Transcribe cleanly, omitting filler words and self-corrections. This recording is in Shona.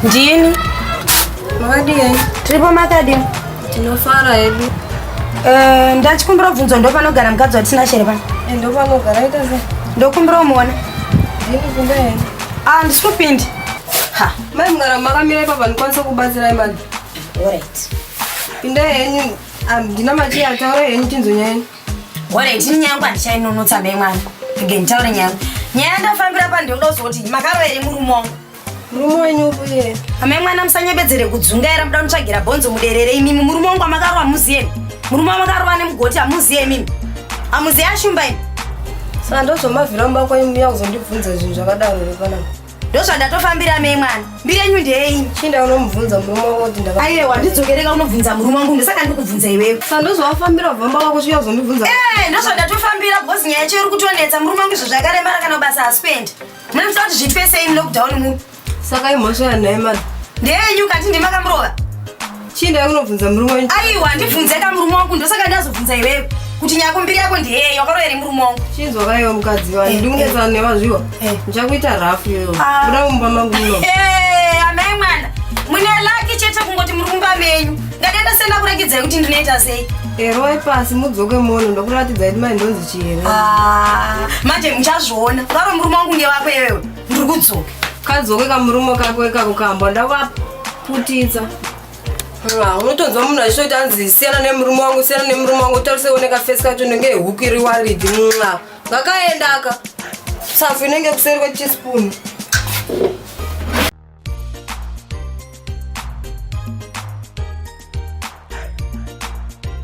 Ndini. Makadini. Tripo makadini. Tinofara hedu. Ndachikumbira bvunzo ndo panogara mukadzi watisina shere pano. Ndo panogara ita se. Ndokumbira umuona. Ndini kumbe heni. Ndisikupindi. Ha, mai mungara makamira papa ndikwanisa kubatsira imani. Alright. Pinda heni, ndina machi ataura heni chinzonyani. Alright, nyangwa ndichainonotsa mai mwana. Again taura nyangwa. Nyaya ndafambira pa ndikuda kuzoti makaro ere murumo. Murumo wenyu ubuye. Amai mwana musanyebedzere kudzungaira muda mutsvagira bhonzo muderere imimi murumo wangu amakaro amuziye. Murumo wamakaro ane mugoti amuziye imimi. Amuziye ashumba imi. Saka ndozomavhira mumba kwenyu muya kuzondibvunza zvinhu zvakadaro repanapa. Ndozvandatofambira mai mwana. Mbiri yenyu ndeyei? Chinda unomubvunza murumo wako kuti ndaka. Aiwa ndidzokereka unobvunza murumo wangu ndosaka ndikubvunza iwewe. Saka ndozovafambira vhamba wako kusvika kuzondibvunza. Ndozvandatofambira bhosi nyaya yacho iri kutonetsa murume wangu izvo zvakaremara kana basa aspendi. Mune musa kuti zvipese imi lockdown mu. Saka imhosva yanhai mani. Ndeyenyu kati ndimakamurova. Chinda unobvunza murumo wenyu. Aiwa ndibvunze murume wangu ndosaka ndazobvunza iwewe. Kuti nyako mbiri yako ndeyei wakaro ere murume wangu. Chinzwa kaiwa mukadzi wani ndikunetsana nevazviwa. Ndichakuita rafu iyoyo. Kuda mumba mangu muno. Amai mwana. Mune laki chete kungoti murumba menyu. Ngadenda sena kurekidzai kuti ndinoita sei. Roi pasi mudzoke muone ndokuratidza kuti mai ndonzi chiyere. Manje muchazviona. Karo murume wangu ndewako iwewe. Ndiri kudzoka. Kadzoke kamurumo kako ikako kamba ndakaputitsa. Unotonzwa munhu achitoti anzi siyana nemurume wangu tarise oneka fesi kacho ndenge hukiri waridi ngakaenda aka safu inenge kuseri kwechispoon.